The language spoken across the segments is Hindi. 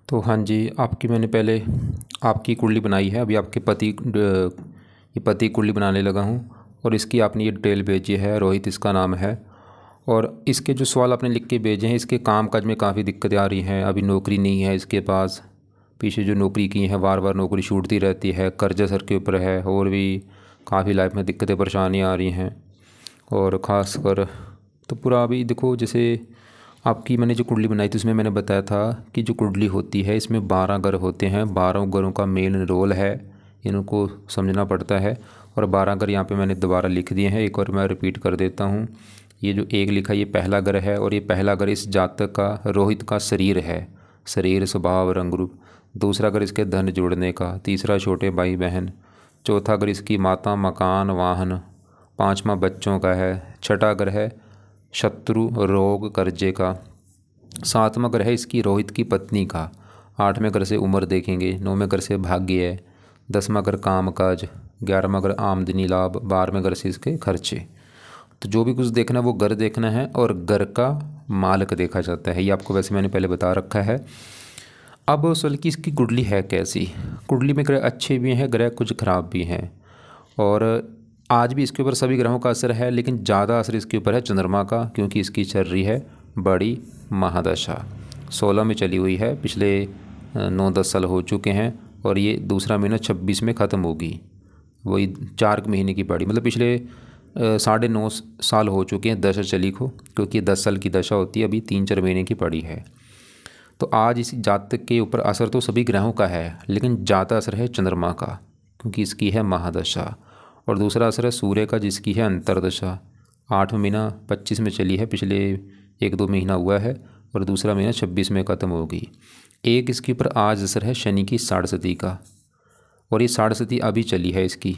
तो हाँ जी, आपकी मैंने पहले आपकी कुंडली बनाई है। अभी आपके ये पति की कुंडली बनाने लगा हूँ और इसकी आपने ये डिटेल भेजी है। रोहित इसका नाम है। और इसके जो सवाल आपने लिख के भेजे हैं, इसके कामकाज में काफ़ी दिक्कतें आ रही हैं। अभी नौकरी नहीं है इसके पास। पीछे जो नौकरी की है बार बार नौकरी छूटती रहती है, कर्जा सर के ऊपर है, और भी काफ़ी लाइफ में दिक्कतें परेशानियाँ आ रही हैं। और ख़ास कर तो पूरा अभी देखो, जैसे आपकी मैंने जो कुंडली बनाई थी उसमें मैंने बताया था कि जो कुंडली होती है इसमें 12 ग्रह होते हैं। 12 ग्रहों का मेन रोल है, इनको समझना पड़ता है। और 12 ग्रह यहाँ पे मैंने दोबारा लिख दिए हैं, एक और मैं रिपीट कर देता हूँ। ये जो एक लिखा ये पहला ग्रह है, और ये पहला ग्रह इस जातक का रोहित का शरीर है, शरीर स्वभाव रंग रूप। दूसरा ग्रह इसके धन जोड़ने का। तीसरा छोटे भाई बहन। चौथा ग्रह इसकी माता मकान वाहन। पाँचवा बच्चों का है। छठा ग्रह है शत्रु रोग कर्जे का। सातवां ग्रह है इसकी रोहित की पत्नी का। आठवें ग्रह से उम्र देखेंगे। नौवें ग्रह से भाग्य है। 10वां ग्रह काम काज। 11वां ग्रह आमदनी लाभ। 12वें ग्रह से इसके खर्चे। तो जो भी कुछ देखना है वो घर देखना है, और घर का मालिक देखा जाता है। ये आपको वैसे मैंने पहले बता रखा है। अब असल की इसकी कुंडली है कैसी। कुंडली में ग्रह अच्छे भी हैं, ग्रह कुछ खराब भी हैं, और आज भी इसके ऊपर सभी ग्रहों का असर है, लेकिन ज़्यादा असर इसके ऊपर है चंद्रमा का, क्योंकि इसकी चल रही है बड़ी महादशा। 16 में चली हुई है, पिछले 9-10 साल हो चुके हैं, और ये दूसरा महीना 26 में ख़त्म होगी। वही 4 महीने की पड़ी, मतलब पिछले 9.5 साल हो चुके हैं दशा चली को, क्योंकि 10 साल की दशा होती है, अभी 3-4 महीने की पड़ी है। तो आज इस जातक के ऊपर असर तो सभी ग्रहों का है, लेकिन ज़्यादा असर है चंद्रमा का, क्योंकि इसकी है महादशा। और दूसरा असर है सूर्य का, जिसकी है अंतरदशा। 8वां महीना 25 में चली है, पिछले 1-2 महीना हुआ है, और दूसरा महीना 26 में ख़त्म होगी। एक इसके ऊपर आज असर है शनि की साढ़सती का, और ये साढ़सती अभी चली है इसकी,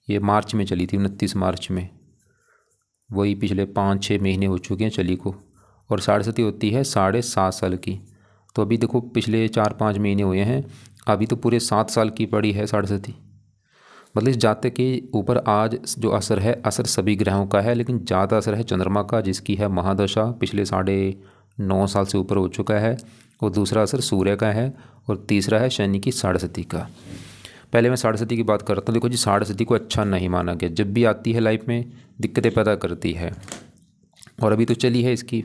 ये मार्च में चली थी, 29 मार्च में। वही पिछले 5-6 महीने हो चुके हैं चली को। और साढ़सती होती है 7.5 साल की। तो अभी देखो पिछले 4-5 महीने हुए हैं, अभी तो पूरे 7 साल की पड़ी है साढ़सती। मतलब इस जातक के ऊपर आज जो असर है, असर सभी ग्रहों का है, लेकिन ज़्यादा असर है चंद्रमा का, जिसकी है महादशा, पिछले 9.5 साल से ऊपर हो चुका है। और दूसरा असर सूर्य का है, और तीसरा है शनि की साढ़सती का। पहले मैं साढ़सती की बात करता हूँ। देखो जी, साढ़सती को अच्छा नहीं माना गया, जब भी आती है लाइफ में दिक्कतें पैदा करती है। और अभी तो चली है इसकी,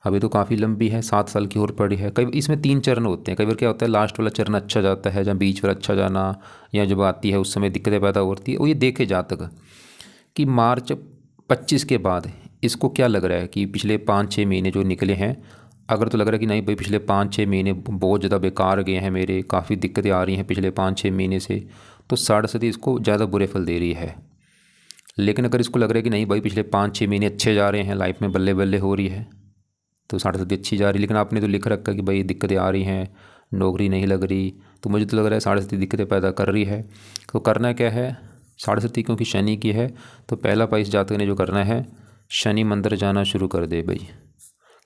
अभी तो काफ़ी लंबी है, 7 साल की और पड़ी है। कई इसमें 3 चरण होते हैं। कई बार क्या होता है, लास्ट वाला चरण अच्छा जाता है, जहाँ बीच वाला अच्छा जाना, या जब आती है उस समय दिक्कतें पैदा होती है। वो ये देखे जातक कि मार्च 25 के बाद इसको क्या लग रहा है कि पिछले 5-6 महीने जो निकले हैं, अगर तो लग रहा है कि नहीं भाई पिछले 5-6 महीने बहुत ज़्यादा बेकार गए हैं मेरे, काफ़ी दिक्कतें आ रही हैं पिछले 5-6 महीने से, तो साढ़सती इसको ज़्यादा बुरे फल दे रही है। लेकिन अगर इसको लग रहा है कि नहीं भाई पिछले 5-6 महीने अच्छे जा रहे हैं, लाइफ में बल्ले बल्ले हो रही है, तो साढ़सती अच्छी जा रही है। लेकिन आपने तो लिख रखा कि भाई दिक्कतें आ रही हैं, नौकरी नहीं लग रही, तो मुझे तो लग रहा है साढ़सती दिक्कतें पैदा कर रही है। तो करना क्या है, साढ़सती क्योंकि शनि की है, तो पहला पाई इस जातक ने जो करना है, शनि मंदिर जाना शुरू कर दे भाई।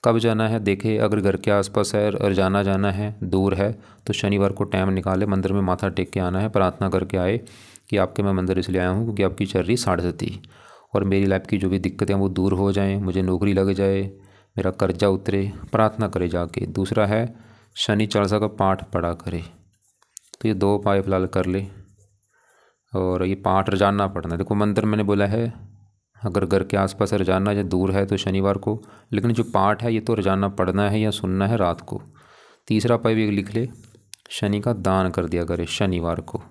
कब जाना है देखे, अगर घर के आसपास है और जाना है, दूर है, तो शनिवार को टाइम निकाले, मंदिर में माथा टेक के आना है, प्रार्थना करके आए कि आपके मैं मंदिर इसलिए आया हूँ क्योंकि आपकी चल रही साढ़सती, और मेरी लाइफ की जो भी दिक्कतें हैं वो दूर हो जाएं, मुझे नौकरी लग जाए, मेरा कर्जा उतरे, प्रार्थना करे जाके। दूसरा है शनि चालीसा का पाठ पढ़ा करे। तो ये 2 उपाय फिलहाल कर ले, और ये पाठ रोजाना पढ़ना है। देखो मंदिर मैंने बोला है, अगर घर के आसपास रोजाना या दूर है तो शनिवार को, लेकिन जो पाठ है ये तो रोजाना पढ़ना है या सुनना है रात को। तीसरा उपाय भी लिख ले, शनि का दान कर दिया करे शनिवार को।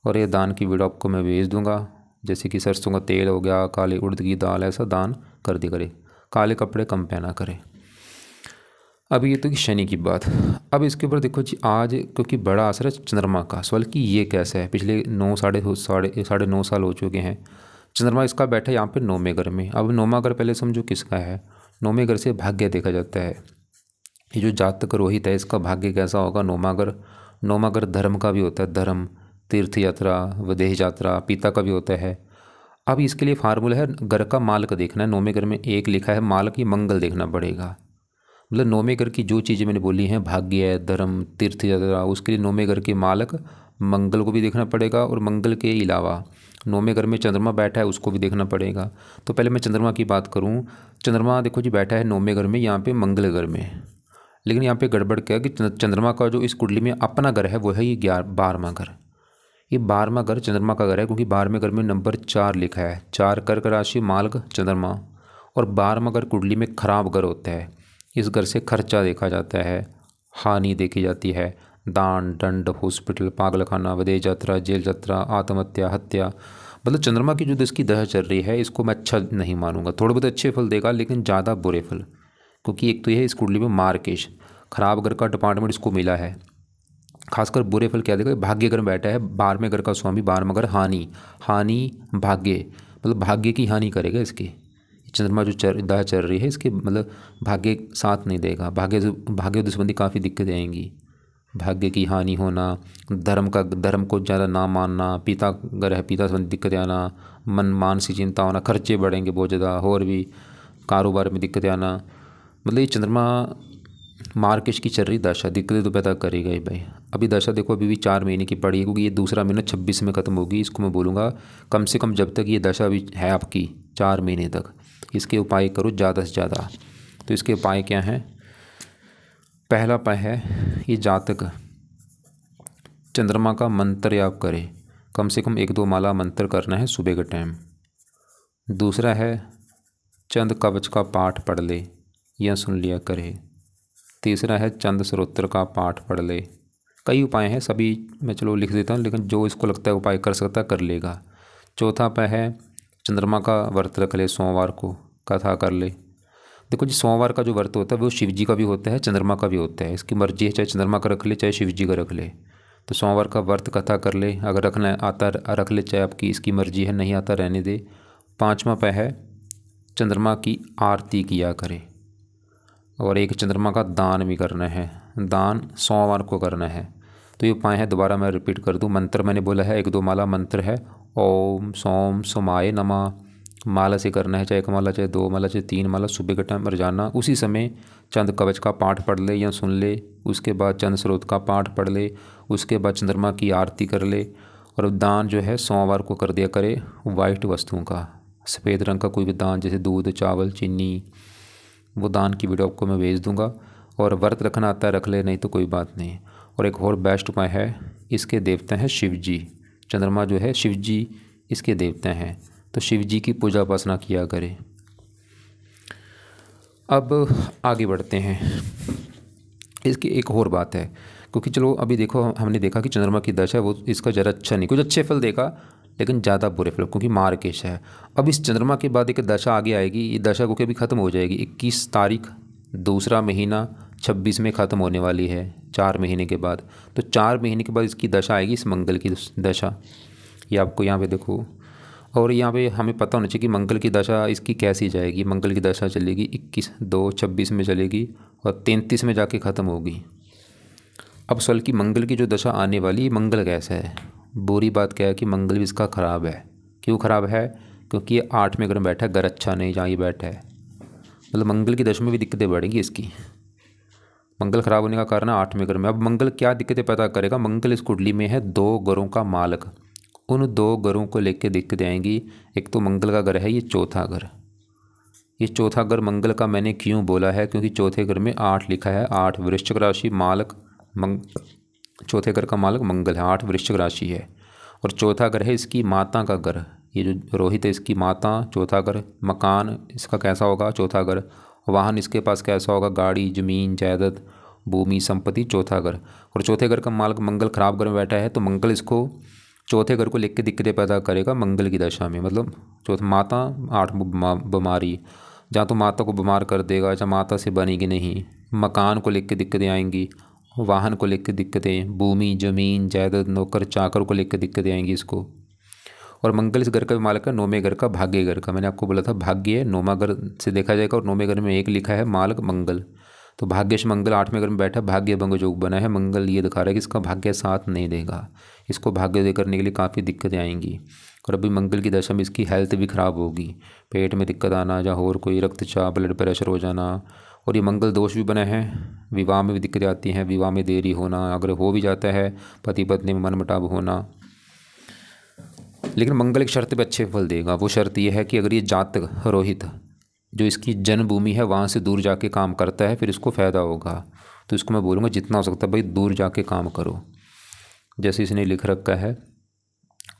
और ये दान की वीडियो आपको मैं भेज दूंगा, जैसे कि सरसों का तेल हो गया, काले उड़द की दाल, ऐसा दान कर दिया करे। काले कपड़े कम पहना करे। अब ये तो कि शनि की बात। अब इसके ऊपर देखो जी, आज क्योंकि बड़ा असर है चंद्रमा का, सवाल कि ये कैसा है। पिछले 9 साढ़े 9 साल हो चुके हैं, चंद्रमा इसका बैठा है यहाँ पे 9वें घर में। अब 9वां घर पहले समझो किसका है, 9वें घर से भाग्य देखा जाता है। ये जो जातक रोहित है इसका भाग्य कैसा होगा, 9वां घर। 9वां घर धर्म का भी होता है, धर्म, तीर्थ यात्रा, विदेश यात्रा, पिता का भी होता है। अब इसके लिए फार्मूला है, घर का मालिक देखना है। 9वें घर में एक लिखा है मालिक, ही मंगल देखना पड़ेगा। मतलब 9वें घर की जो चीज़ें मैंने बोली हैं, भाग्य, धर्म, तीर्थ यात्रा, उसके लिए 9वें घर के मालिक मंगल को भी देखना पड़ेगा, और मंगल के अलावा 9वें घर में चंद्रमा बैठा है उसको भी देखना पड़ेगा। तो पहले मैं चंद्रमा की बात करूं। चंद्रमा देखो जी बैठा है 9वें घर में, यहाँ पे मंगल घर में। लेकिन यहाँ पे गड़बड़ क्या है कि चंद्रमा का जो इस कुंडली में अपना घर है वो है ये 12वां घर। ये 12वां घर चंद्रमा का घर है, क्योंकि 12वें घर में नंबर 4 लिखा है। 4 कर्क राशि, मालक, चंद्रमा। और 12वां घर कुंडली में खराब घर होता है। इस घर से खर्चा देखा जाता है, हानि देखी जाती है, दान दंड, हॉस्पिटल, पागलखाना, विदेश यात्रा, जेल यात्रा, आत्महत्या, हत्या। मतलब चंद्रमा की जो इसकी दशा चल रही है इसको मैं अच्छा नहीं मानूंगा। थोड़े बहुत अच्छे फल देगा लेकिन ज़्यादा बुरे फल, क्योंकि एक तो यह है इस कुंडली में मार्केश, खराब घर का डिपार्टमेंट इसको मिला है। खासकर बुरे फल क्या देगा, भाग्य घर में बैठा है, 12वें घर का स्वामी, 12वां घर हानि, हानि भाग्य, मतलब भाग्य की हानि करेगा। इसकी चंद्रमा जो दशा चल रही है इसके मतलब भाग्य साथ नहीं देगा, भाग्य संबंधी काफ़ी दिक्कतें आएंगी। भाग्य की हानि होना, धर्म को ज़्यादा ना मानना, पिता अगर है पिता संबंधी दिक्कतें आना, मानसिक चिंता होना, खर्चे बढ़ेंगे बहुत ज़्यादा, और भी कारोबार में दिक्कतें आना। मतलब ये चंद्रमा मार्केश की चल रही दशा दिक्कतें तो पैदा करेगा ही भाई। अभी दशा देखो अभी भी 4 महीने की पड़ी है, क्योंकि ये दूसरा महीना 26 में ख़त्म होगी। इसको मैं बोलूँगा कम से कम जब तक ये दशा अभी है आपकी 4 महीने तक, इसके उपाय करो ज़्यादा से ज़्यादा। तो इसके उपाय क्या हैं? पहला उपाय है ये जातक चंद्रमा का मंत्र याप करे, कम से कम 1-2 माला मंत्र करना है सुबह के टाइम। दूसरा है चंद कवच का पाठ पढ़ ले या सुन लिया करे। तीसरा है चंद स्रोत्र का पाठ पढ़ ले। कई उपाय हैं, सभी मैं चलो लिख देता हूँ, लेकिन जो इसको लगता है उपाय कर सकता कर लेगा। चौथा उपाय है चंद्रमा का व्रत रख ले, सोमवार को कथा कर ले। देखो जी, सोमवार का जो व्रत होता है वो शिव जी का भी होता है, चंद्रमा का भी होता है। इसकी मर्जी है, चाहे चंद्रमा का रख ले चाहे शिव जी का रख ले। तो सोमवार का व्रत कथा कर ले, अगर रखना आता रख ले, चाहे आपकी इसकी मर्जी है, नहीं आता रहने दे। 5वां उपाय है चंद्रमा की आरती किया करे, और एक चंद्रमा का दान भी करना है। दान सोमवार को करना है। तो ये उपाय है, दोबारा मैं रिपीट कर दूं। मंत्र मैंने बोला है 1-2 माला मंत्र है, ओम सोम सोमाय नमः। माला से करना है, चाहे 1 माला, चाहे 2 माला, चाहे 3 माला। सुबह के टाइम रोजाना उसी समय चंद कवच का पाठ पढ़ ले या सुन ले। उसके बाद चंद स्रोत का पाठ पढ़ ले। उसके बाद चंद्रमा की आरती कर ले। और दान जो है सोमवार को कर दिया करे वाइट वस्तुओं का, सफ़ेद रंग का कोई भी दान, जैसे दूध, चावल, चीनी। वो दान की वीडियो आपको मैं भेज दूंगा। और व्रत रखना आता है रख ले, नहीं तो कोई बात नहीं। और एक और बेस्ट उपाय है, इसके देवता हैं शिव जी। चंद्रमा जो है शिव जी इसके देवता हैं, तो शिव जी की पूजा उपासना किया करें। अब आगे बढ़ते हैं। इसकी एक और बात है, क्योंकि चलो अभी देखो हमने देखा कि चंद्रमा की दशा है वो इसका ज़रा अच्छा नहीं, कुछ अच्छे फल देखा लेकिन ज़्यादा बुरे फल, क्योंकि मार्केश है। अब इस चंद्रमा के बाद एक दशा आगे आएगी, ये दशा को कभी ख़त्म हो जाएगी 21 तारीख, दूसरा महीना 26 में ख़त्म होने वाली है, 4 महीने के बाद। तो 4 महीने के बाद इसकी दशा आएगी, इस मंगल की दशा। ये आपको यहाँ पे देखो, और यहाँ पे हमें पता होना चाहिए कि मंगल की दशा इसकी कैसी जाएगी। मंगल की दशा चलेगी 21/2/26 में चलेगी और 33 में जाके ख़त्म होगी। अब सवाल की मंगल की जो दशा आने वाली, मंगल कैसा है? बुरी बात क्या है कि मंगल भी इसका ख़राब है। क्यों ख़राब है? क्योंकि ये 8वें घर में बैठा है, घर अच्छा नहीं जहाँ ये बैठा है। मतलब मंगल की दशा में भी दिक्कतें बढ़ेंगी इसकी। मंगल खराब होने का कारण है 8वें घर में। अब मंगल क्या दिक्कतें पैदा करेगा? मंगल इस कुंडली में है 2 घरों का मालक, उन 2 घरों को लेकर दिक्कतें आएंगी। एक तो मंगल का घर है ये चौथा घर। ये चौथा घर मंगल का मैंने क्यों बोला है? क्योंकि चौथे घर में 8 लिखा है, 8 वृश्चिक राशि, मालक चौथे घर का मालक मंगल है, 8 वृश्चिक राशि है। और चौथा घर है इसकी माता का घर, ये जो रोहित है इसकी माता। चौथा घर, मकान इसका कैसा होगा? चौथा घर। वाहन इसके पास कैसा होगा? गाड़ी, ज़मीन, जायदाद, भूमि, संपत्ति, चौथा घर। और चौथे घर का मालक मंगल खराब घर में बैठा है, तो मंगल इसको चौथे घर को लेकर दिक्कतें पैदा करेगा मंगल की दशा में। मतलब चौथा माता, 8 बीमारी, जहाँ तो माता को बीमार कर देगा, जहाँ माता से बनेगी नहीं। मकान को लेकर दिक्कतें आएंगी, वाहन को लेकर दिक्कतें, भूमि, ज़मीन, जायदाद, नौकर चाकर को लेकर दिक्कतें आएंगी इसको। और मंगल इस घर का भी मालक है, 9वें घर का, भाग्य घर का। मैंने आपको बोला था भाग्य है, 9वां घर से देखा जाएगा, और 9वें घर में 1 लिखा है मालक मंगल। तो भाग्यश मंगल 8वें घर में बैठा, भाग्य भंग योग बना है। मंगल ये दिखा रहा है कि इसका भाग्य साथ नहीं देगा, इसको भाग्योदय करने के लिए काफ़ी दिक्कतें आएंगी। और अभी मंगल की दशा में इसकी हेल्थ भी ख़राब होगी, पेट में दिक्कत आना, या और कोई रक्तचाप, ब्लड प्रेशर हो जाना। और ये मंगल दोष भी बना है, विवाह में भी दिक्कतें आती हैं, विवाह में देरी होना, अगर हो भी जाता है पति पत्नी में मनमुटाव होना। लेकिन मंगल एक शर्त पे अच्छे फल देगा। वो शर्त ये है कि अगर ये जातक रोहित जो इसकी जन्मभूमि है वहाँ से दूर जाके काम करता है, फिर इसको फ़ायदा होगा। तो इसको मैं बोलूँगा जितना हो सकता है भाई दूर जाके काम करो। जैसे इसने लिख रखा है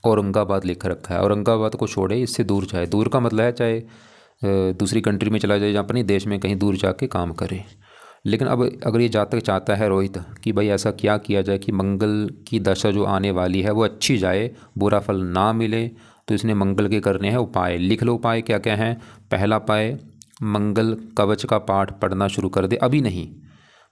औरंगाबाद लिख रखा है, औरंगाबाद को छोड़े, इससे दूर जाए। दूर का मतलब है चाहे दूसरी कंट्री में चला जाए या अपने देश में कहीं दूर जाके काम करे। लेकिन अब अगर ये जातक चाहता है रोहित कि भाई ऐसा क्या किया जाए कि मंगल की दशा जो आने वाली है वो अच्छी जाए, बुरा फल ना मिले, तो इसने मंगल के करने हैं उपाय। लिख लो उपाय क्या क्या हैं। पहला उपाय, मंगल कवच का पाठ पढ़ना शुरू कर दे। अभी नहीं,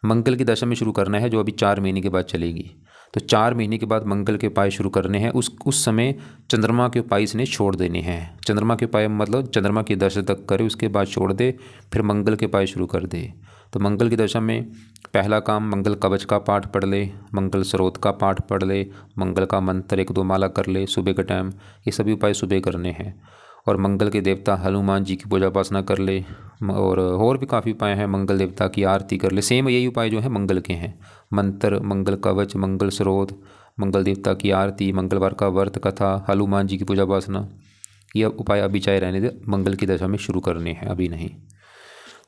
मंगल की दशा में शुरू करना है जो अभी 4 महीने के बाद चलेगी। तो 4 महीने के बाद मंगल के उपाय शुरू करने हैं। उस समय चंद्रमा के उपाय इसने छोड़ देने हैं। चंद्रमा के उपाय मतलब चंद्रमा की दशा तक करे, उसके बाद छोड़ दे, फिर मंगल के उपाय शुरू कर दे। तो मंगल की दशा में पहला काम, मंगल कवच का पाठ पढ़ ले, मंगल स्रोत का पाठ पढ़ ले, मंगल का मंत्र 1-2 माला कर ले सुबह के टाइम। ये सभी उपाय सुबह करने हैं। और मंगल के देवता हनुमान जी की पूजा उपासना कर ले। और भी काफ़ी उपाय हैं। मंगल देवता की आरती कर ले। सेम यही उपाय जो है मंगल के हैं। मंत्र, मंगल कवच, मंगल स्रोत, मंगल देवता की आरती, मंगलवार का व्रत कथा, हनुमान जी की पूजा उपासना, ये उपाय अभी चाहे रहने दे, मंगल की दशा में शुरू करने हैं, अभी नहीं।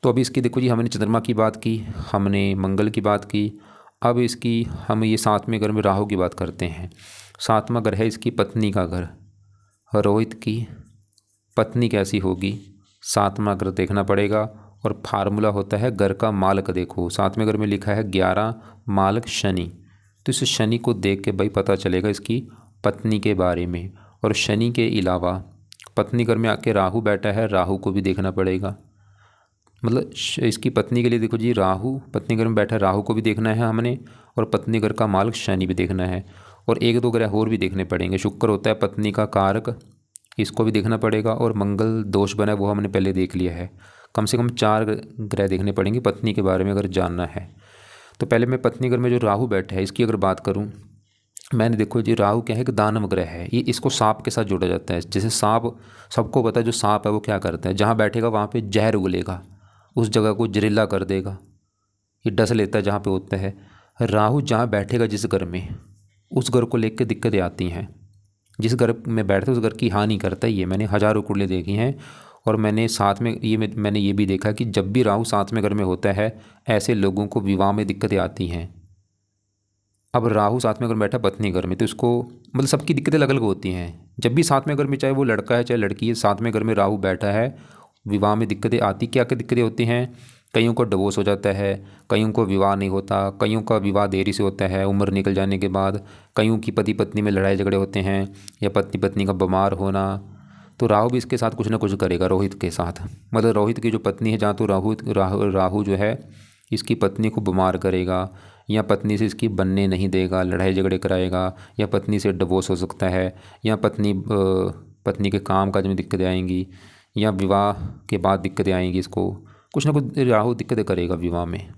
तो अभी इसकी देखो जी, हमने चंद्रमा की बात की, हमने मंगल की बात की। अब इसकी हम ये 7वें घर में राहु की बात करते हैं। 7वां घर है इसकी पत्नी का घर। रोहित की पत्नी कैसी होगी, 7वां घर देखना पड़ेगा। और फार्मूला होता है घर का मालक देखो। 7वें घर में लिखा है 11, मालक शनि। तो इस शनि को देख के भाई पता चलेगा इसकी पत्नी के बारे में। और शनि के अलावा पत्नी घर में आके राहु बैठा है, राहु को भी देखना पड़ेगा। मतलब इसकी पत्नी के लिए देखो जी, राहु पत्नी घर में बैठा है, राहु को भी देखना है हमने। और पत्नी घर का मालक शनि भी देखना है। और 1-2 ग्रह और भी देखने पड़ेंगे। शुक्र होता है पत्नी का कारक, इसको भी देखना पड़ेगा। और मंगल दोष बना है वो हमने पहले देख लिया है। कम से कम 4 ग्रह देखने पड़ेंगे पत्नी के बारे में अगर जानना है। तो पहले मैं पत्नी घर में जो राहु बैठा है इसकी अगर बात करूं, मैंने देखो जी, राहु क्या है कि दानव ग्रह है। ये इसको सांप के साथ जोड़ा जाता है। जैसे सांप, सबको पता है जो सांप है वो क्या करता है, जहाँ बैठेगा वहाँ पे जहर उगलेगा, उस जगह को जहरीला कर देगा। ये डस लेता है जहाँ पे होता है। राहु जहाँ बैठेगा जिस घर में, उस घर को लेकर दिक्कतें आती हैं। जिस घर में बैठता है उस घर की हानि करता है। ये मैंने हज़ारों कुंडली देखी हैं। और मैंने साथ में मैंने ये भी देखा कि जब भी राहु 7वें घर में होता है, ऐसे लोगों को विवाह में दिक्कतें आती हैं। अब राहु 7वें घर में बैठा पत्नी घर में, तो इसको मतलब सबकी दिक्कतें अलग अलग होती हैं। जब भी 7वें घर में, चाहे वो लड़का है चाहे लड़की है, 7वें घर में राहु बैठा है, विवाह में दिक्कतें आती। क्या क्या दिक्कतें होती हैं, कईयों को डिवोर्स हो जाता है, कईयों को विवाह नहीं होता, कईयों का विवाह देरी से होता है उम्र निकल जाने के बाद, कईयों की पति पत्नी में लड़ाई झगड़े होते हैं, या पति पत्नी का बीमार होना। तो राहु भी इसके साथ कुछ ना कुछ करेगा रोहित के साथ। मतलब रोहित की जो पत्नी है, जहाँ तो राहु जो है इसकी पत्नी को बीमार करेगा, या पत्नी से इसकी बनने नहीं देगा, लड़ाई झगड़े कराएगा, या पत्नी से डिवोर्स हो सकता है, या पत्नी के काम काज में दिक्कतें आएंगी, या विवाह के बाद दिक्कतें आएंगी। इसको कुछ ना कुछ राहु दिक्कतें करेगा विवाह में।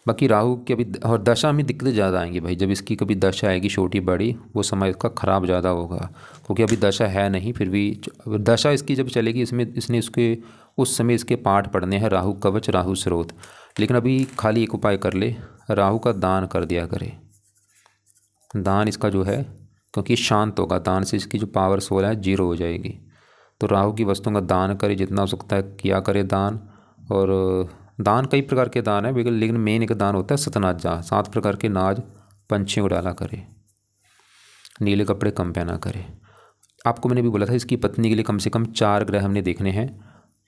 बाकी राहु की अभी और दशा में दिक्कतें ज़्यादा आएंगी भाई। जब इसकी कभी दशा आएगी छोटी बड़ी, वो समय इसका ख़राब ज़्यादा होगा, क्योंकि अभी दशा है नहीं। फिर भी दशा इसकी जब चलेगी, इसने उसके उस समय इसके पाठ पढ़ने हैं, राहु कवच, राहु स्रोत। लेकिन अभी खाली एक उपाय कर ले, राहु का दान कर दिया करे। दान इसका जो है, क्योंकि शांत होगा, दान से इसकी जो पावर सोल है 0 हो जाएगी। तो राहु की वस्तुओं का दान करे, जितना हो सकता है किया करे दान। और दान कई प्रकार के दान है, लेकिन मेन एक दान होता है सतनाज जा। 7 प्रकार के नाज पंछियों को डाला करे। नीले कपड़े कम पहना करे। आपको मैंने भी बोला था इसकी पत्नी के लिए कम से कम 4 ग्रह हमने देखने हैं।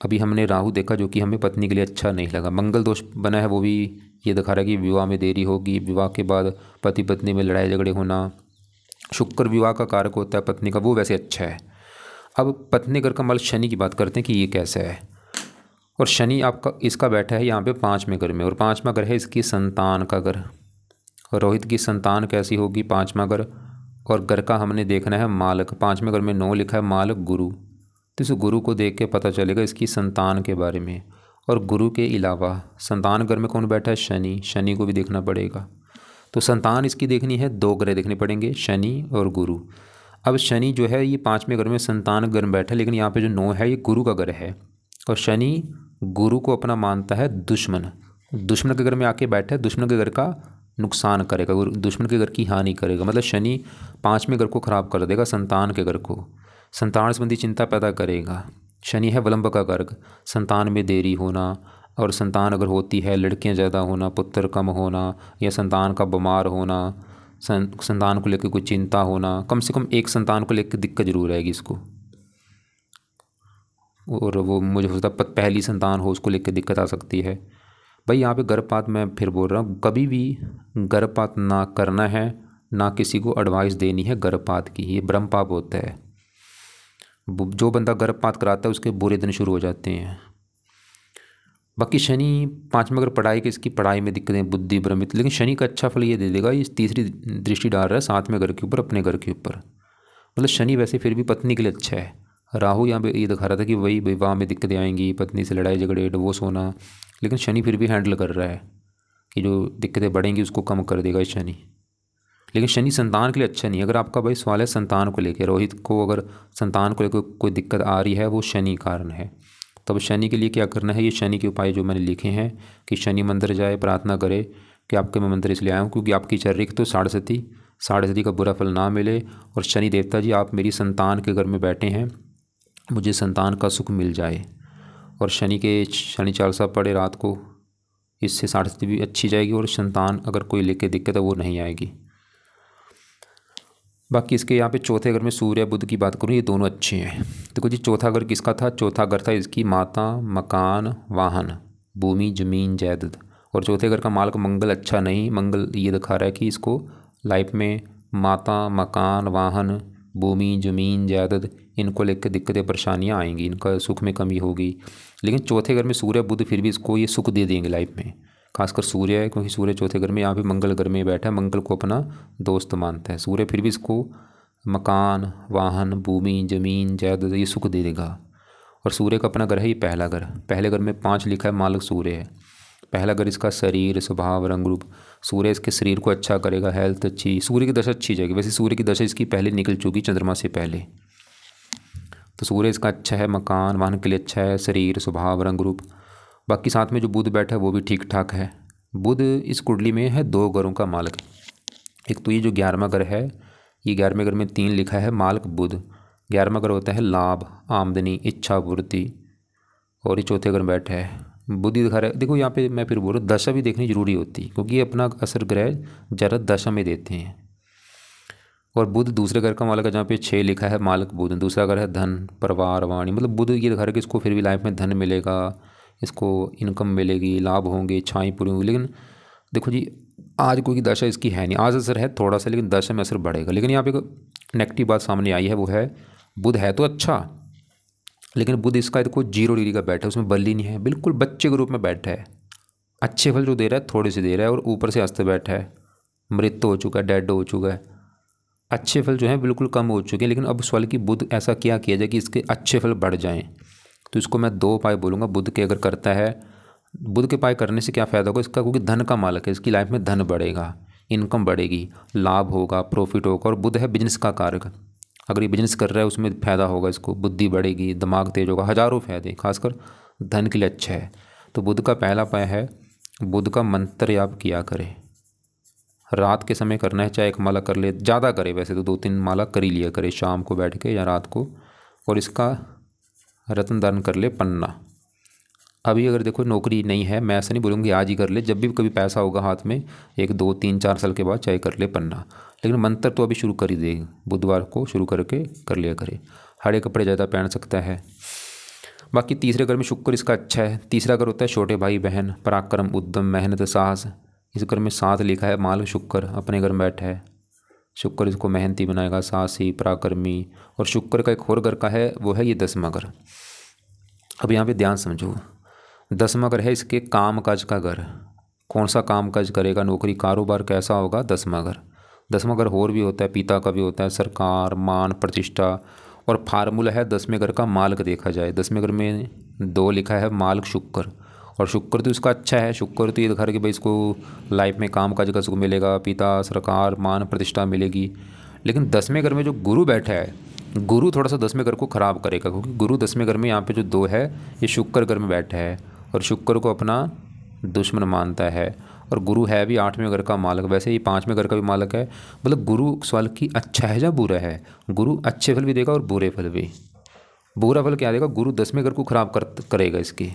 अभी हमने राहु देखा जो कि हमें पत्नी के लिए अच्छा नहीं लगा। मंगल दोष बना है, वो भी ये दिखा रहा है कि विवाह में देरी होगी, विवाह के बाद पति पत्नी में लड़ाई झगड़े होना। शुक्र विवाह का कारक होता है पत्नी का, वो वैसे अच्छा है। अब पत्नी घर का मालक शनि की बात करते हैं कि ये कैसा है। और शनि आपका इसका बैठा है यहाँ पे 5वें घर में, और 5वां घर है इसकी संतान का घर। रोहित की संतान कैसी होगी, 5वां घर। और घर का हमने देखना है मालक। 5वें घर में 9 लिखा है, मालक गुरु। तो इस गुरु को देख के पता चलेगा इसकी संतान के बारे में। और गुरु के अलावा संतान घर में कौन बैठा है, शनि। शनि को भी देखना पड़ेगा। तो संतान इसकी देखनी है, 2 ग्रह देखने पड़ेंगे, शनि और गुरु। अब शनि जो है ये 5वें घर में संतान घर में बैठा है, लेकिन यहाँ पे जो 9 है ये गुरु का घर है। और शनि गुरु को अपना मानता है दुश्मन। दुश्मन के घर में आके बैठा है, दुश्मन के घर का नुकसान करेगा, दुश्मन के घर की हानि करेगा। मतलब शनि 5वें घर को खराब कर देगा, संतान के घर को, संतान संबंधी चिंता पैदा करेगा। शनि है विलंब का कारक, संतान में देरी होना, और संतान अगर होती है, लड़कियां ज़्यादा होना, पुत्र कम होना, या संतान का बीमार होना, संतान को लेकर कोई चिंता होना, कम से कम एक संतान को लेकर दिक्कत जरूर रहेगी इसको। और वो मुझे होता पहली संतान हो उसको लेकर दिक्कत आ सकती है। भाई यहाँ पे गर्भपात मैं फिर बोल रहा हूँ, कभी भी गर्भपात ना करना है, ना किसी को एडवाइस देनी है गर्भपात की, ये ब्रह्म पाप होता है। जो बंदा गर्भपात कराता है उसके बुरे दिन शुरू हो जाते हैं। बाकी शनि 5 में अगर पढ़ाई की, इसकी पढ़ाई में दिक्कतें, बुद्धि भ्रमित, लेकिन शनि का अच्छा फल ये दे देगा, ये तीसरी दृष्टि डाल रहा है 7वें घर के ऊपर, अपने घर के ऊपर। मतलब शनि वैसे फिर भी पत्नी के लिए अच्छा है। राहु यहाँ पे ये दिखा रहा था कि वही विवाह में दिक्कतें आएंगी, पत्नी से लड़ाई झगड़े, डिवोर्स होना, लेकिन शनि फिर भी हैंडल कर रहा है कि जो दिक्कतें बढ़ेंगी उसको कम कर देगा शनि। लेकिन शनि संतान के लिए अच्छा नहीं है। अगर आपका भाई सवाल है संतान को लेकर, रोहित को अगर संतान को लेकर कोई दिक्कत आ रही है, वो शनि कारण है। तब शनि के लिए क्या करना है, ये शनि के उपाय जो मैंने लिखे हैं कि शनि मंदिर जाए, प्रार्थना करे कि आपके मैं मंदिर इसलिए आया हूँ क्योंकि आपकी चर्रिक तो साढ़े का बुरा फल ना मिले, और शनि देवता जी आप मेरी संतान के घर में बैठे हैं, मुझे संतान का सुख मिल जाए। और शनि चालीसा पढ़े रात को, इससे साढ़े भी अच्छी जाएगी, और संतान अगर कोई लेके दिक्कत है वो नहीं आएगी। बाकी इसके यहाँ पे चौथे घर में सूर्य बुध की बात करूँ, ये दोनों अच्छे हैं। देखो जी, चौथा घर किसका था, चौथा घर था इसकी माता, मकान, वाहन, भूमि, जमीन, जायदाद। और चौथे घर का मालिक मंगल अच्छा नहीं। मंगल ये दिखा रहा है कि इसको लाइफ में माता, मकान, वाहन, भूमि, जमीन, जायदाद, इनको लेकर दिक्कतें परेशानियाँ आएंगी, इनका सुख में कमी होगी। लेकिन चौथे घर में सूर्य बुध फिर भी इसको ये सुख दे देंगे लाइफ में, खासकर सूर्य है, क्योंकि सूर्य चौथे घर में, यहाँ पे मंगल घर में बैठा है, मंगल को अपना दोस्त मानता है। सूर्य फिर भी इसको मकान, वाहन, भूमि, जमीन, जायदाद ये सुख दे देगा। और सूर्य का अपना घर है ये पहला घर, पहले घर में 5 लिखा है, मालिक सूर्य है। पहला घर इसका शरीर, स्वभाव, रंग रूप। सूर्य इसके शरीर को अच्छा करेगा, हेल्थ अच्छी, सूर्य की दशा अच्छी जाएगी। वैसे सूर्य की दशा इसकी पहले निकल चुकी चंद्रमा से पहले, तो सूर्य इसका अच्छा है, मकान, वाहन के लिए अच्छा है, शरीर, स्वभाव, रंग रूप। बाकी साथ में जो बुध बैठा है वो भी ठीक ठाक है। बुध इस कुंडली में है 2 घरों का मालिक। एक तो ये जो 11वां घर है, ये 11वें घर में 3 लिखा है, मालिक बुध। 11वां घर होता है लाभ, आमदनी, इच्छा पूर्ति, और ये चौथे घर में बैठा है, बुद्धि दिखा रहा है। देखो यहाँ पे मैं फिर बोल रहा हूँ, दशा भी देखनी जरूरी होती है, क्योंकि ये अपना असर ग्रह ज़रा दशा में देते हैं। और बुध दूसरे घर का मालिक है, जहाँ पे 6 लिखा है, मालिक बुध। दूसरा घर है धन, परिवार, वाणी। मतलब बुध ये दिखा रहा है कि इसको फिर भी लाइफ में धन मिलेगा, इसको इनकम मिलेगी, लाभ होंगे, इच्छाएँ पूरी होंगी। लेकिन देखो जी, आज कोई की दशा इसकी है नहीं, आज असर है थोड़ा सा, लेकिन दशा में असर बढ़ेगा। लेकिन यहाँ पे नेगेटिव बात सामने आई है, वो है बुध है तो अच्छा, लेकिन बुध इसका देखो 0 डिग्री का बैठा है, उसमें बल ही नहीं है, बिल्कुल बच्चे के रूप में बैठा है। अच्छे फल जो दे रहा है थोड़े से दे रहा है, और ऊपर से अस्त बैठा है, मृत हो चुका है, डेड हो चुका है। अच्छे फल जो हैं बिल्कुल कम हो चुके हैं। लेकिन अब सवाल कि बुध ऐसा क्या किया जाए कि इसके अच्छे फल बढ़ जाएं, तो इसको मैं 2 उपाय बोलूँगा बुध के अगर करता है। बुध के उपाय करने से क्या फ़ायदा होगा इसका, क्योंकि धन का मालिक है, इसकी लाइफ में धन बढ़ेगा, इनकम बढ़ेगी, लाभ होगा, प्रॉफिट होगा। और बुध है बिजनेस का कारक, अगर ये बिजनेस कर रहा है उसमें फ़ायदा होगा इसको, बुद्धि बढ़ेगी, दिमाग तेज होगा, हज़ारों फ़ायदे, खासकर धन के लिए अच्छा है। तो बुध का पहला उपाय है, बुध का मंत्र आप किया करें, रात के समय करना है, चाहे 1 माला कर ले, ज़्यादा करे वैसे तो 2-3 माला कर ही लिया करे, शाम को बैठ के या रात को। और इसका रत्न दान कर ले, पन्ना। अभी अगर देखो नौकरी नहीं है, मैं ऐसा नहीं बोलूँगी आज ही कर ले, जब भी कभी पैसा होगा हाथ में 1, 2, 3, 4 साल के बाद चाहे कर ले पन्ना। लेकिन मंत्र तो अभी शुरू कर ही दे, बुधवार को शुरू करके कर लिया करे। हरे कपड़े ज़्यादा पहन सकता है। बाकी तीसरे घर में शुक्र इसका अच्छा है। तीसरा घर होता है छोटे भाई बहन, पराक्रम, उद्यम, मेहनत, साहस। इस घर में 7 लिखा है, मालिक शुक्र अपने घर में बैठा है। शुक्र इसको मेहनती बनाएगा, साहसी, पराक्रमी। और शुक्र का एक और घर का है, वो है ये 10वां घर। अब यहाँ पे ध्यान समझो, 10वां घर है इसके काम काज का घर। कौन सा काम काज करेगा, नौकरी, कारोबार कैसा होगा, 10वां घर। 10वां घर और भी होता है, पिता का भी होता है, सरकार, मान, प्रतिष्ठा। और फार्मूला है 10वें घर का मालिक देखा जाए, 10वें घर में 2 लिखा है, मालिक शुक्र। और शुक्र तो इसका अच्छा है, शुक्र तो ये दिखा रहा है कि भाई इसको लाइफ में काम काज का सुख मिलेगा, पिता, सरकार, मान, प्रतिष्ठा मिलेगी। लेकिन 10वें घर में जो गुरु बैठा है, गुरु थोड़ा सा 10वें घर को ख़राब करेगा, क्योंकि गुरु 10वें घर में यहाँ पे जो 2 है, ये शुक्र घर में बैठा है, और शुक्र को अपना दुश्मन मानता है। और गुरु है भी 8वें घर का मालिक, वैसे ही 5वें घर का भी मालिक है। मतलब गुरु सवाल की अच्छा है या बुरा है, गुरु अच्छे फल भी देगा और बुरे फल भी। बुरा फल क्या देगा, गुरु 10वें घर को ख़राब करेगा इसकी।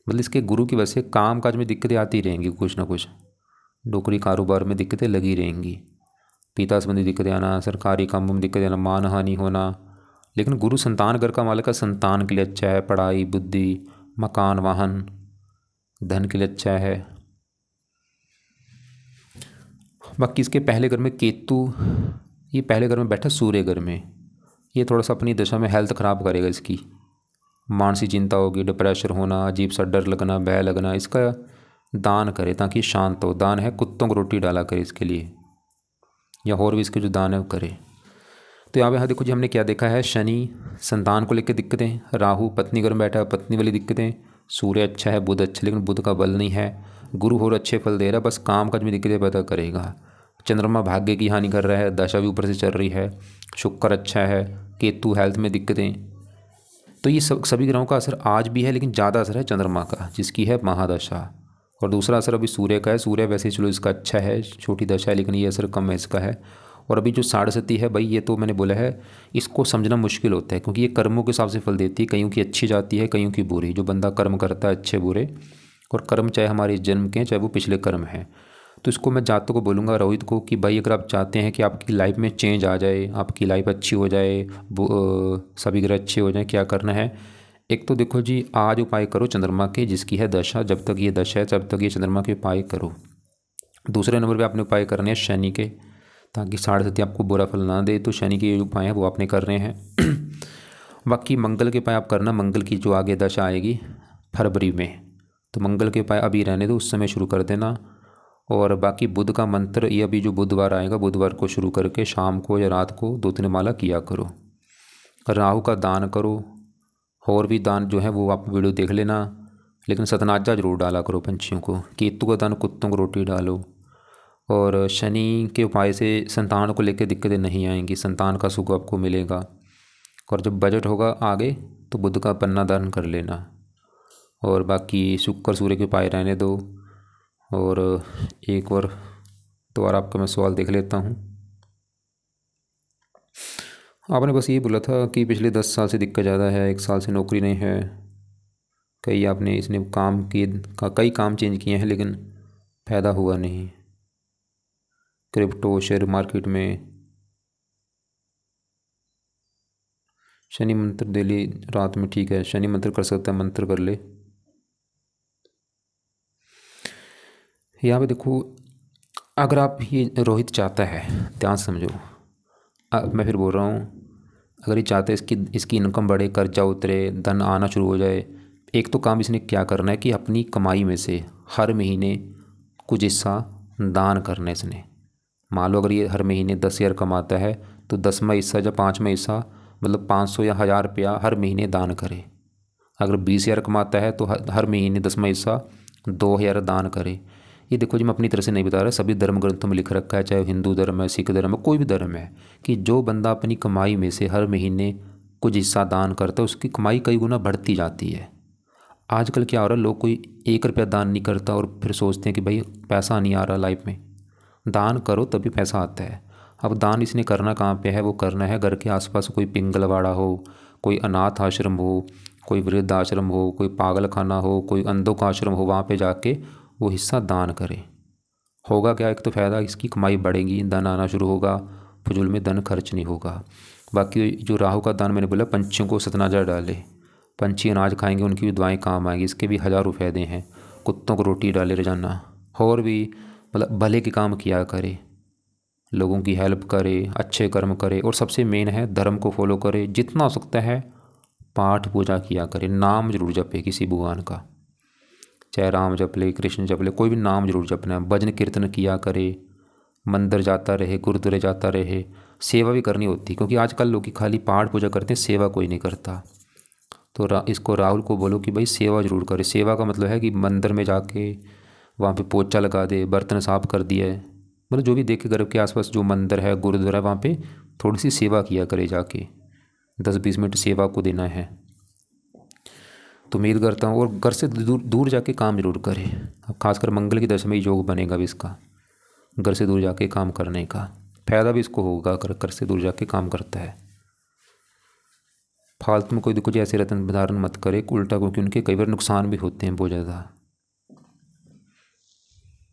मतलब इसके गुरु की वजह से काम काज में दिक्कतें आती रहेंगी, कुछ ना कुछ नौकरी कारोबार में दिक्कतें लगी रहेंगी, पिता संबंधी दिक्कतें आना, सरकारी कामों में दिक्कतें आना, मान हानि होना। लेकिन गुरु संतान घर का मालिक है, संतान के लिए अच्छा है, पढ़ाई बुद्धि मकान वाहन धन के लिए अच्छा है। बाकी इसके पहले घर में केतु, ये पहले घर में बैठा सूर्य घर में, ये थोड़ा सा अपनी दशा में हेल्थ ख़राब करेगा इसकी, मानसिक चिंता होगी, डिप्रेशन होना, अजीब सा डर लगना, भय लगना। इसका दान करे ताकि शांत हो। दान है कुत्तों को रोटी डाला करे इसके लिए, या और भी इसके जो दान है वो करे। तो यहाँ देखो जी, हमने क्या देखा है, शनि संतान को लेकर दिक्कतें, राहु पत्नी घर में बैठा है, पत्नी वाली दिक्कतें, सूर्य अच्छा है, बुध अच्छा, लेकिन बुध का बल नहीं है। गुरु और अच्छे फल दे रहा है, बस काम काज में दिक्कतें पैदा करेगा। चंद्रमा भाग्य की हानि कर रहा है, दशा भी ऊपर से चल रही है। शुक्र अच्छा है, केतु हेल्थ में दिक्कतें। तो ये सभी ग्रहों का असर आज भी है, लेकिन ज़्यादा असर है चंद्रमा का, जिसकी है महादशा। और दूसरा असर अभी सूर्य का है। सूर्य वैसे चलो इसका अच्छा है, छोटी दशा है, लेकिन ये असर कम है इसका है। और अभी जो साढ़े है भाई, ये तो मैंने बोला है, इसको समझना मुश्किल होता है, क्योंकि ये कर्मों के हिसाब से फल देती है। कईयों की अच्छी जाती है, कईयों की बुरी। जो बंदा कर्म करता है अच्छे बुरे, और कर्म चाहे हमारे जन्म के हैं चाहे वो पिछले कर्म हैं, तो इसको मैं जातकों को बोलूँगा, रोहित को, कि भाई अगर आप चाहते हैं कि आपकी लाइफ में चेंज आ जाए, आपकी लाइफ अच्छी हो जाए, सभी ग्रह अच्छे हो जाए, क्या करना है। एक तो देखो जी, आज उपाय करो चंद्रमा के, जिसकी है दशा, जब तक ये दशा है तब तक ये चंद्रमा के उपाय करो। दूसरे नंबर पे आपने उपाय करने हैं शनि के, ताकि साढ़े आपको बुरा फल ना दे। तो शनि के उपाय हैं वो आपने कर रहे हैं। बाकी मंगल के उपाय आप करना, मंगल की जो आगे दशा आएगी फरवरी में, तो मंगल के उपाय अभी रहने दो, उस समय शुरू कर देना। और बाकी बुध का मंत्र, ये अभी जो बुधवार आएगा, बुधवार को शुरू करके शाम को या रात को 2-3 माला किया करो। राहु का दान करो, और भी दान जो है वो आप वीडियो देख लेना, लेकिन सतनाजा जरूर डाला करो पंछियों को। केतु का दान कुत्तों को रोटी डालो। और शनि के उपाय से संतान को लेकर दिक्कतें नहीं आएंगी, संतान का सुख आपको मिलेगा। और जब बजट होगा आगे तो बुध का पन्ना दान कर लेना। और बाकी शुक्र सूर्य के उपाय रहने दो। और एक और दोबारा आपका मैं सवाल देख लेता हूँ। आपने बस ये बोला था कि पिछले 10 साल से दिक्कत ज़्यादा है, 1 साल से नौकरी नहीं है। आपने इसने काम किए, कई काम चेंज किए हैं, लेकिन फ़ायदा हुआ नहीं। क्रिप्टो शेयर मार्केट में शनि मंत्र डेली रात में, ठीक है, शनि मंत्र कर सकता है, मंत्र कर ले। यहाँ पे देखो, अगर आप ये रोहित चाहता है, ध्यान से समझो, मैं फिर बोल रहा हूँ, अगर ये चाहते हैं इसकी इनकम बढ़े, कर्जा उतरे, धन आना शुरू हो जाए, एक तो काम इसने क्या करना है कि अपनी कमाई में से हर महीने कुछ हिस्सा दान करना है इसने। मान लो अगर ये हर महीने 10,000 कमाता है, तो 10वां हिस्सा या 5वां हिस्सा, मतलब 500 या 1000 रुपया हर महीने दान करे। अगर 20,000 कमाता है तो हर महीने 10वां हिस्सा 2,000 दान करे। ये देखो जी, मैं अपनी तरह से नहीं बता रहा, सभी धर्म ग्रंथों में लिख रखा है, चाहे हिंदू धर्म है, सिख धर्म है, कोई भी धर्म है, कि जो बंदा अपनी कमाई में से हर महीने कुछ हिस्सा दान करता है, उसकी कमाई कई गुना बढ़ती जाती है। आजकल क्या हो रहा है, लोग कोई 1 रुपया दान नहीं करता और फिर सोचते हैं कि भाई पैसा नहीं आ रहा लाइफ में। दान करो तभी पैसा आता है। अब दान इसने करना कहाँ पे है, वो करना है घर के आसपास, कोई पिंगलवाड़ा हो, कोई अनाथ आश्रम हो, कोई वृद्ध आश्रम हो, कोई पागल खाना हो, कोई अंधों का आश्रम हो, वहाँ पे जाके वो हिस्सा दान करे। होगा क्या, एक तो फ़ायदा, इसकी कमाई बढ़ेगी, धन आना शुरू होगा, फजूल में धन खर्च नहीं होगा। बाकी जो राहु का दान मैंने बोला, पंछियों को सतनाजा डाले, पंछी अनाज खाएंगे, उनकी भी दुआएं काम आएंगी, इसके भी हज़ारों फ़ायदे हैं। कुत्तों को रोटी डाले रोजाना, और भी मतलब भले के काम किया करे, लोगों की हेल्प करे, अच्छे कर्म करे, और सबसे मेन है धर्म को फॉलो करे। जितना हो सकता है पाठ पूजा किया करे, नाम जरूर जपे किसी भगवान का, चाहे राम जप ले, कृष्ण जप ले, कोई भी नाम जरूर जपना है। भजन कीर्तन किया करे, मंदिर जाता रहे, गुरुद्वारे जाता रहे, सेवा भी करनी होती, क्योंकि आजकल लोग खाली पाठ पूजा करते हैं, सेवा कोई नहीं करता। तो इसको राहुल को बोलो कि भाई सेवा जरूर करे। सेवा का मतलब है कि मंदिर में जाके वहाँ पे पोछा लगा दे, बर्तन साफ कर दिए, मतलब जो भी देखे घर के आसपास जो मंदिर है, गुरुद्वारा, वहाँ पे थोड़ी सी सेवा किया करे, जाके 10-20 मिनट सेवा को देना है। तो उम्मीद करता हूँ, और घर से दूर दूर जाके काम जरूर करे। अब खासकर मंगल की दशा में योग बनेगा भी इसका, घर से दूर जाके काम करने का फ़ायदा भी इसको होगा, अगर घर से दूर जाके काम करता है। फालतू में कोई कुछ ऐसे रत्न धारण मत करे उल्टा, क्योंकि उनके कई बार नुकसान भी होते हैं बहुत ज़्यादा।